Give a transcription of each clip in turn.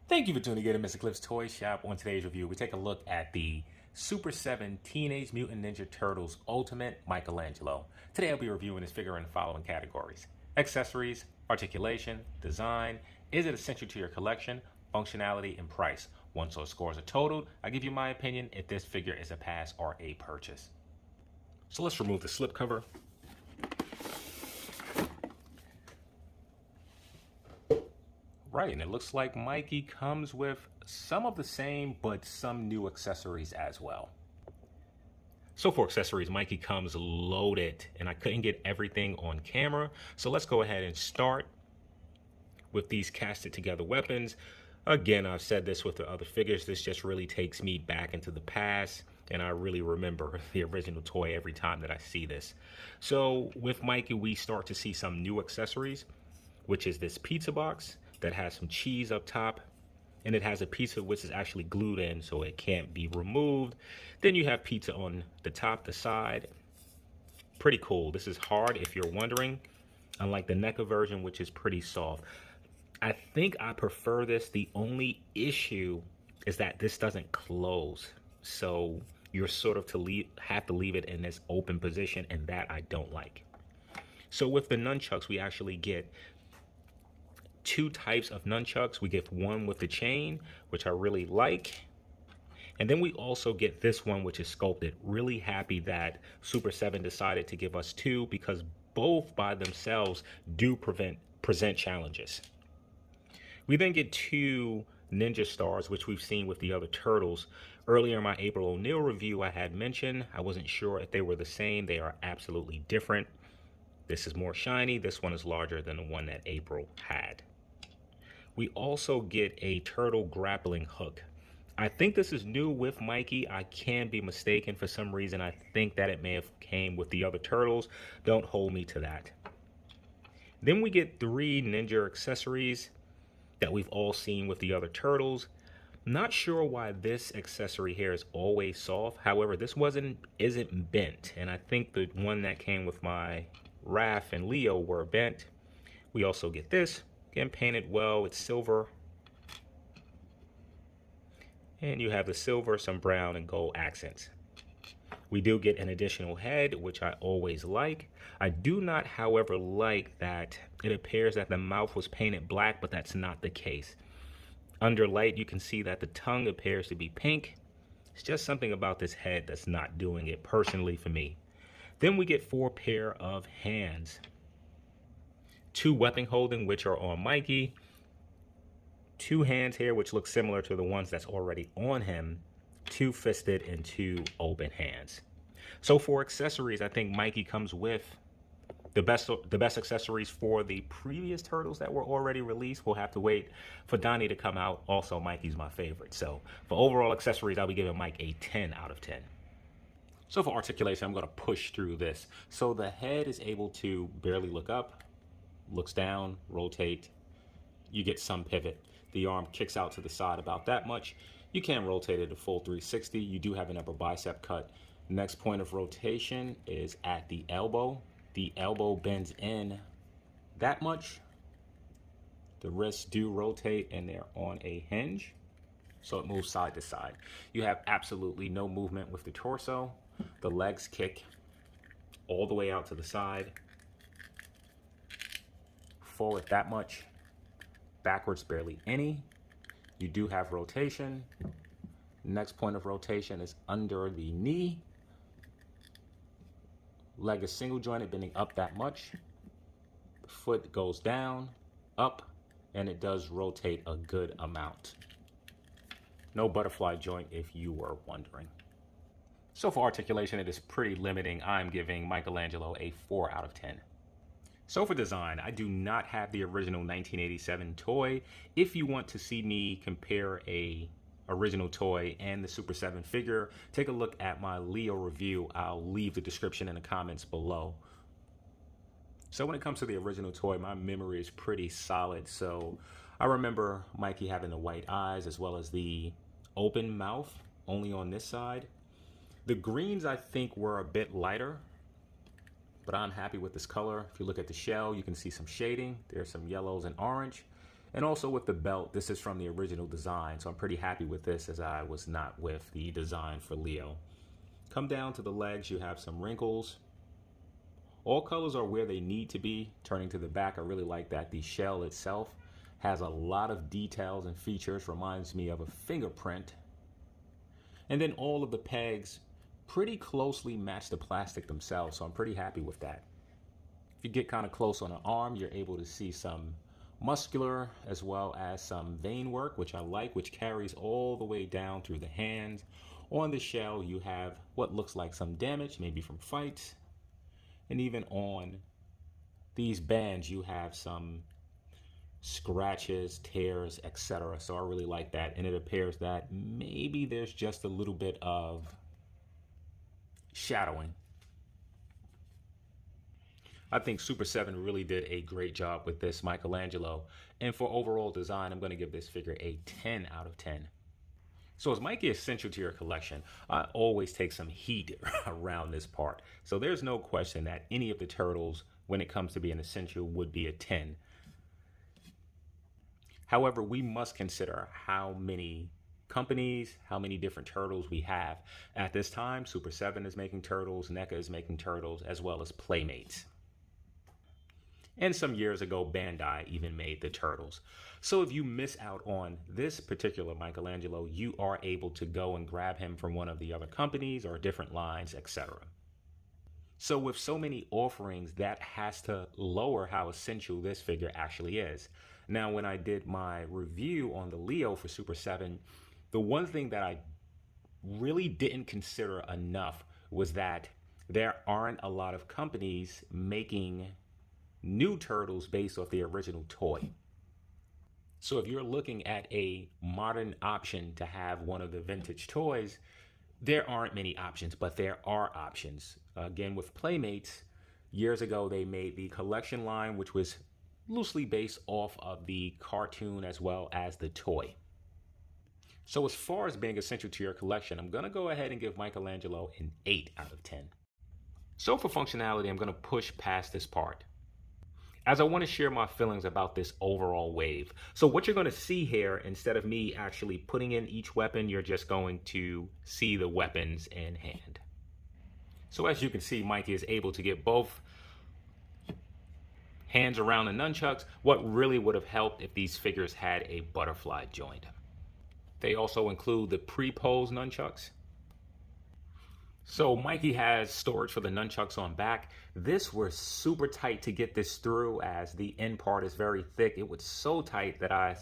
Thank you for tuning in to Mr. Cliff's Toy Shop. On today's review, we take a look at the Super 7 Teenage Mutant Ninja Turtles Ultimate Michelangelo. Today I'll be reviewing this figure in the following categories: accessories, articulation, design, is it essential to your collection, functionality, and price. Once those scores are totaled, I give you my opinion if this figure is a pass or a purchase. So let's remove the slipcover. Right, and it looks like Mikey comes with some of the same, but some new accessories as well. So for accessories, Mikey comes loaded, and I couldn't get everything on camera. So let's go ahead and start with these casted together weapons. Again, I've said this with the other figures, this just really takes me back into the past, and I really remember the original toy every time that I see this. So with Mikey, we start to see some new accessories, which is this pizza box that has some cheese up top, and it has a pizza which is actually glued in so it can't be removed. Then you have pizza on the top, the side. Pretty cool. This is hard if you're wondering, unlike the NECA version, which is pretty soft. I think I prefer this. The only issue is that this doesn't close, so you're sort of have to leave it in this open position, and that I don't like. So with the nunchucks, we actually get two types of nunchucks. We get one with the chain, which I really like, and then we also get this one, which is sculpted. Really happy that Super 7 decided to give us two, because both by themselves do present challenges. We then get two ninja stars, which we've seen with the other turtles. Earlier in my April O'Neil review, I had mentioned I wasn't sure if they were the same. They are absolutely different. This is more shiny. This one is larger than the one that April had. We also get a turtle grappling hook. I think this is new with Mikey. I can be mistaken. For some reason, I think that it may have came with the other turtles. Don't hold me to that. Then we get three ninja accessories that we've all seen with the other turtles. Not sure why this accessory here is always soft. However, this isn't bent, and I think the one that came with my Raph and Leo were bent. We also get this. Again, painted well, it's silver. And you have the silver, some brown and gold accents. We do get an additional head, which I always like. I do not, however, like that it appears that the mouth was painted black, but that's not the case. Under light, you can see that the tongue appears to be pink. It's just something about this head that's not doing it personally for me. Then we get four pair of hands. Two weapon holding, which are on Mikey. Two hands here, which look similar to the ones that's already on him. Two fisted and two open hands. So for accessories, I think Mikey comes with the best accessories for the previous turtles that were already released. We'll have to wait for Donnie to come out. Also, Mikey's my favorite. So for overall accessories, I'll be giving Mike a 10 out of 10. So for articulation, I'm going to push through this. So the head is able to barely look up, looks down, rotate. You get some pivot. The arm kicks out to the side about that much. You can rotate it a full 360. You do have an upper bicep cut. Next point of rotation is at the elbow. The elbow bends in that much. The wrists do rotate and they're on a hinge, so it moves side to side. You have absolutely no movement with the torso. The legs kick all the way out to the side. Forward that much. Backwards barely any. You do have rotation. Next point of rotation is under the knee. Leg is single jointed, bending up that much. The foot goes down, up, and it does rotate a good amount. No butterfly joint if you were wondering. So for articulation, it is pretty limiting. I'm giving Michelangelo a 4 out of 10. So for design, I do not have the original 1987 toy. If you want to see me compare a original toy and the Super 7 figure, take a look at my Leo review. I'll leave the description in the comments below. So when it comes to the original toy, my memory is pretty solid. So I remember Mikey having the white eyes as well as the open mouth, only on this side. The greens, I think, were a bit lighter, but I'm happy with this color. If you look at the shell, you can see some shading. There's some yellows and orange. And also with the belt, this is from the original design, so I'm pretty happy with this as I was not with the design for Leo. Come down to the legs, you have some wrinkles. All colors are where they need to be. Turning to the back, I really like that the shell itself has a lot of details and features, reminds me of a fingerprint. And then all of the pegs pretty closely match the plastic themselves, so I'm pretty happy with that. If you get kind of close on an arm, you're able to see some muscular as well as some vein work, which I like, which carries all the way down through the hands. On the shell, you have what looks like some damage, maybe from fights. And even on these bands, you have some scratches, tears, etc. So I really like that. And it appears that maybe there's just a little bit of shadowing. I think Super 7 really did a great job with this Michelangelo. And for overall design, I'm going to give this figure a 10 out of 10. So as Mikey is essential to your collection, I always take some heat around this part. So there's no question that any of the turtles, when it comes to being essential, would be a 10. However, we must consider how many companies, how many different turtles we have. At this time, Super 7 is making turtles, NECA is making turtles, as well as Playmates. And some years ago, Bandai even made the turtles. So if you miss out on this particular Michelangelo, you are able to go and grab him from one of the other companies or different lines, etc. So with so many offerings, that has to lower how essential this figure actually is. Now, when I did my review on the Leo for Super 7, the one thing that I really didn't consider enough was that there aren't a lot of companies making new turtles based off the original toy. So if you're looking at a modern option to have one of the vintage toys, there aren't many options, but there are options. Again, with Playmates, years ago they made the collection line, which was loosely based off of the cartoon as well as the toy. So as far as being essential to your collection, I'm going to go ahead and give Michelangelo an 8 out of 10. So for functionality, I'm going to push past this part, as I want to share my feelings about this overall wave. So what you're going to see here, instead of me actually putting in each weapon, you're just going to see the weapons in hand. So as you can see, Mikey is able to get both hands around the nunchucks. What really would have helped if these figures had a butterfly joint. They also include the pre-pose nunchucks. So Mikey has storage for the nunchucks on back. This was super tight to get this through, as the end part is very thick. It was so tight that I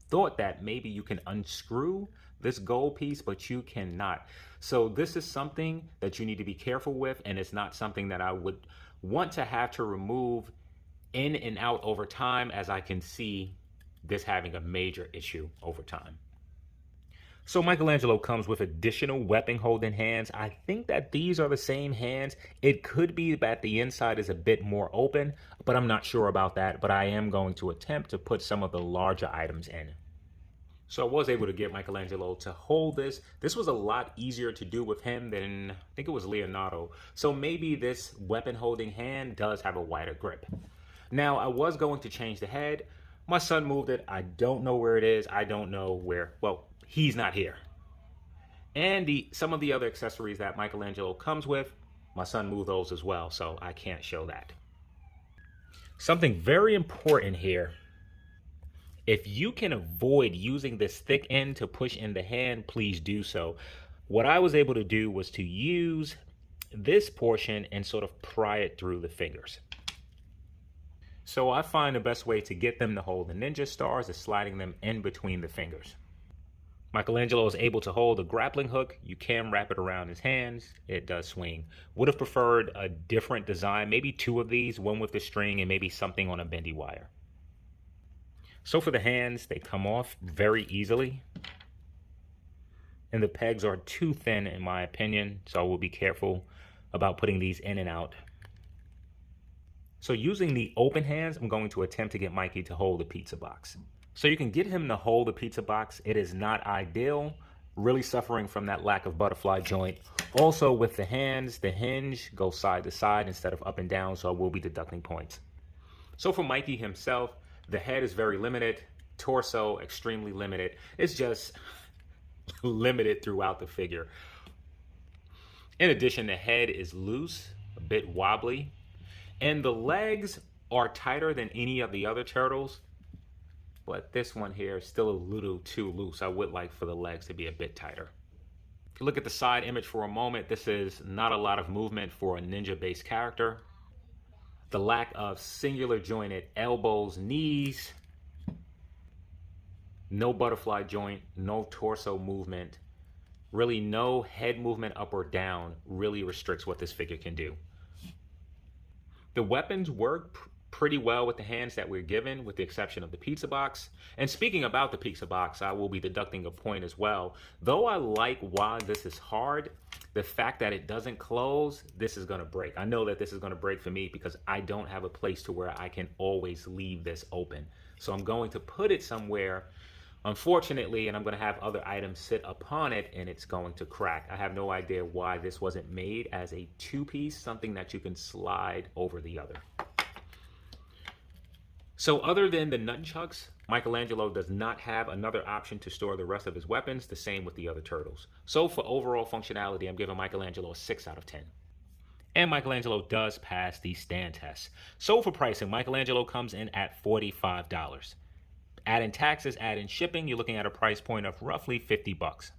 thought that maybe you can unscrew this gold piece, but you cannot. So this is something that you need to be careful with, and it's not something that I would want to have to remove in and out over time, as I can see this having a major issue over time. So Michelangelo comes with additional weapon holding hands. I think that these are the same hands. It could be that the inside is a bit more open, but I'm not sure about that. But I am going to attempt to put some of the larger items in. So I was able to get Michelangelo to hold this. This was a lot easier to do with him than, I think it was Leonardo. So maybe this weapon holding hand does have a wider grip. Now, I was going to change the head. My son moved it. I don't know where it is. I don't know where, well, he's not here. And some of the other accessories that Michelangelo comes with, my son moved those as well, so I can't show that. Something very important here. If you can avoid using this thick end to push in the hand, please do so. What I was able to do was to use this portion and sort of pry it through the fingers. So I find the best way to get them to hold the ninja stars is sliding them in between the fingers. Michelangelo is able to hold a grappling hook. You can wrap it around his hands. It does swing. Would have preferred a different design, maybe 2 of these, one with the string and maybe something on a bendy wire. So for the hands, they come off very easily. And the pegs are too thin in my opinion, so I will be careful about putting these in and out. So using the open hands, I'm going to attempt to get Mikey to hold the pizza box. So you can get him to hold the pizza box. It is not ideal, really suffering from that lack of butterfly joint. Also with the hands, the hinge goes side to side instead of up and down, so I will be deducting points. So for Mikey himself, the head is very limited. torso, extremely limited. It's just limited throughout the figure. In addition, the head is loose, a bit wobbly, and the legs are tighter than any of the other turtles, but this one here is still a little too loose. I would like for the legs to be a bit tighter. If you look at the side image for a moment, this is not a lot of movement for a ninja-based character. The lack of singular jointed elbows, knees, no butterfly joint, no torso movement, really no head movement up or down really restricts what this figure can do. The weapons work pretty well with the hands that we're given, with the exception of the pizza box. And speaking about the pizza box, I will be deducting a point as well. Though I like why this is hard, the fact that it doesn't close, this is gonna break. I know that this is gonna break for me because I don't have a place to where I can always leave this open. So I'm going to put it somewhere, unfortunately, and I'm gonna have other items sit upon it and it's going to crack. I have no idea why this wasn't made as a two-piece, something that you can slide over the other. So other than the nunchucks, Michelangelo does not have another option to store the rest of his weapons, the same with the other turtles. So for overall functionality, I'm giving Michelangelo a 6 out of 10. And Michelangelo does pass the stand test. So for pricing, Michelangelo comes in at $45. Add in taxes, add in shipping, you're looking at a price point of roughly 50 bucks.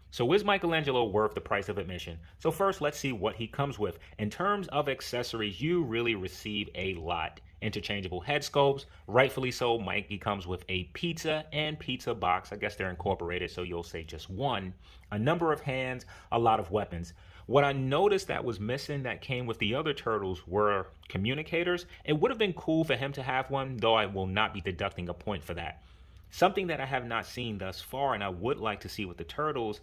So is Michelangelo worth the price of admission? So first, let's see what he comes with. In terms of accessories, you really receive a lot. Interchangeable head sculpts, rightfully so. Mikey comes with a pizza and pizza box. I guess they're incorporated, so you'll say just one. A number of hands, a lot of weapons. What I noticed that was missing that came with the other turtles were communicators. It would have been cool for him to have one, though I will not be deducting a point for that. Something that I have not seen thus far and I would like to see with the turtles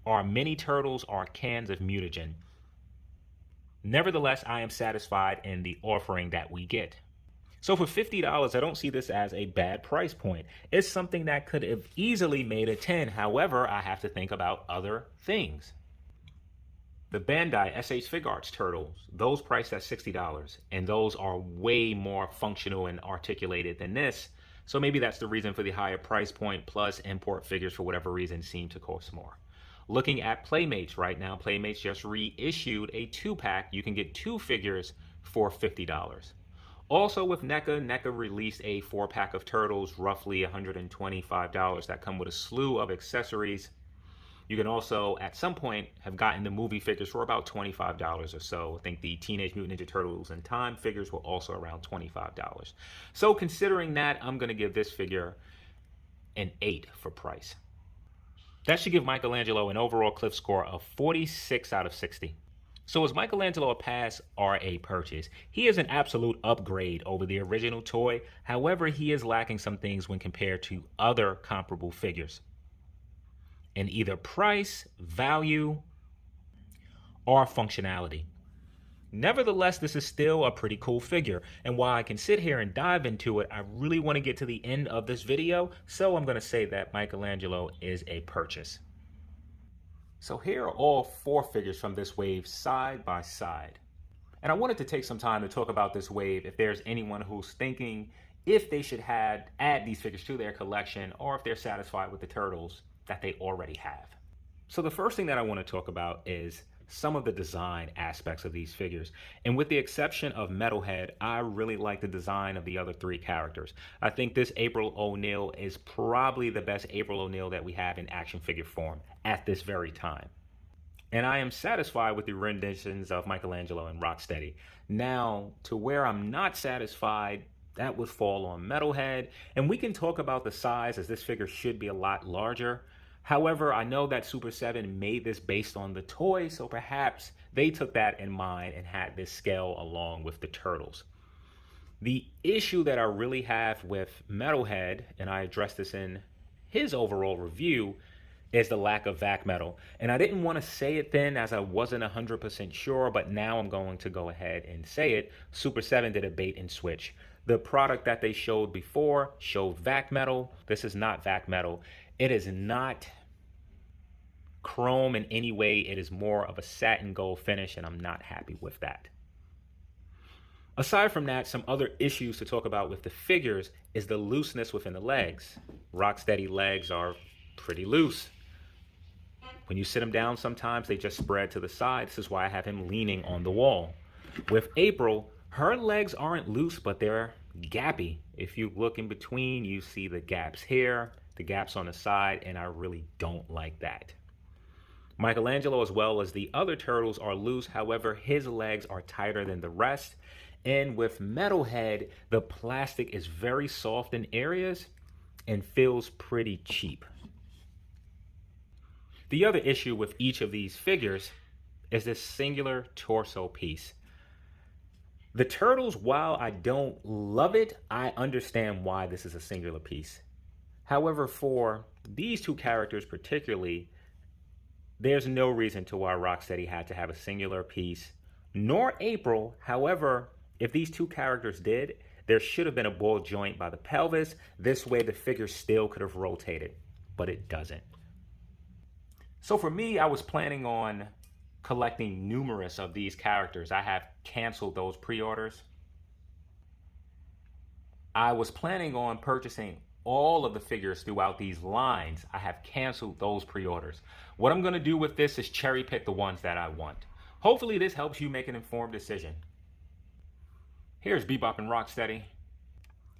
are mini turtles or cans of mutagen. Nevertheless, I am satisfied in the offering that we get. So for $50, I don't see this as a bad price point. It's something that could have easily made a 10. However, I have to think about other things. The Bandai SH Figuarts turtles, those priced at $60, and those are way more functional and articulated than this. So maybe that's the reason for the higher price point, plus import figures for whatever reason seem to cost more. Looking at Playmates right now, Playmates just reissued a 2-pack. You can get 2 figures for $50. Also with NECA released a 4-pack of turtles, roughly $125, that come with a slew of accessories. You can also, at some point, have gotten the movie figures for about $25 or so. I think the Teenage Mutant Ninja Turtles in Time figures were also around $25. So considering that, I'm going to give this figure an 8 for price. That should give Michelangelo an overall Cliff score of 46 out of 60. So is Michelangelo a pass or a purchase? He is an absolute upgrade over the original toy. However, he is lacking some things when compared to other comparable figures in either price, value, or functionality. Nevertheless, this is still a pretty cool figure, and while I can sit here and dive into it, I really want to get to the end of this video, so I'm going to say that Michelangelo is a purchase. So here are all 4 figures from this wave side by side. And I wanted to take some time to talk about this wave if there's anyone who's thinking if they should add these figures to their collection, or if they're satisfied with the turtles that they already have. So the first thing that I want to talk about is some of the design aspects of these figures. And with the exception of Metalhead, I really like the design of the other 3 characters. I think this April O'Neil is probably the best April O'Neil that we have in action figure form at this very time. And I am satisfied with the renditions of Michelangelo and Rocksteady. Now, to where I'm not satisfied, that would fall on Metalhead. And we can talk about the size, as this figure should be a lot larger. However, I know that Super 7 made this based on the toy, so perhaps they took that in mind and had this scale along with the turtles. The issue that I really have with Metalhead, and I addressed this in his overall review, is the lack of vac metal. And I didn't want to say it then as I wasn't 100% sure, but now I'm going to go ahead and say it. Super 7 did a bait and switch. The product that they showed before showed vac metal. This is not vac metal. It is not chrome in any way. It is more of a satin gold finish, and I'm not happy with that. Aside from that, some other issues to talk about with the figures is the looseness within the legs. Rocksteady legs are pretty loose. When you sit him down, sometimes they just spread to the side. This is why I have him leaning on the wall. With April, her legs aren't loose, but they're gappy. If you look in between, you see the gaps here, the gaps on the side, and I really don't like that. Michelangelo, as well as the other turtles, are loose. However, his legs are tighter than the rest. And with Metalhead, the plastic is very soft in areas and feels pretty cheap. The other issue with each of these figures is this singular torso piece. The turtles, while I don't love it, I understand why this is a singular piece. However, for these two characters particularly, there's no reason to why Rocksteady had to have a singular piece, nor April. However, if these two characters did, there should have been a ball joint by the pelvis. This way the figure still could have rotated, but it doesn't. So for me, I was planning on collecting numerous of these characters. I have canceled those pre-orders. I was planning on purchasing all of the figures throughout these lines. I have canceled those pre-orders. What I'm going to do with this is cherry pick the ones that I want. Hopefully this helps you make an informed decision. Here's Bebop and Rocksteady.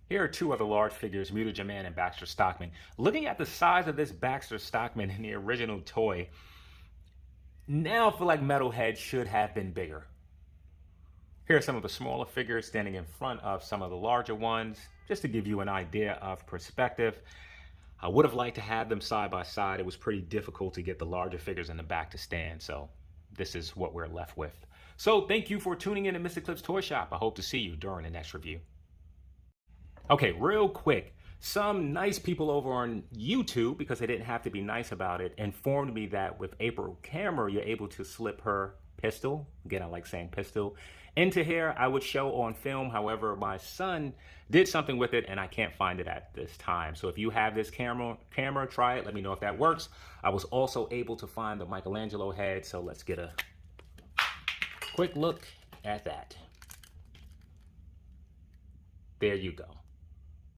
Here are two other large figures, Mutagen Man and Baxter Stockman. Looking at the size of this Baxter Stockman in the original toy, now I feel like Metalhead should have been bigger. Here are some of the smaller figures standing in front of some of the larger ones, just to give you an idea of perspective. I would have liked to have them side by side. It was pretty difficult to get the larger figures in the back to stand, so this is what we're left with. So thank you for tuning in to Mr. Clip's Toy Shop. I hope to see you during the next review. Okay, real quick. Some nice people over on YouTube, because they didn't have to be nice about it, informed me that with April camera, you're able to slip her pistol, again, I like saying pistol, into here. I would show on film. However, my son did something with it and I can't find it at this time. So if you have this camera, try it. Let me know if that works. I was also able to find the Michelangelo head. So let's get a quick look at that. There you go.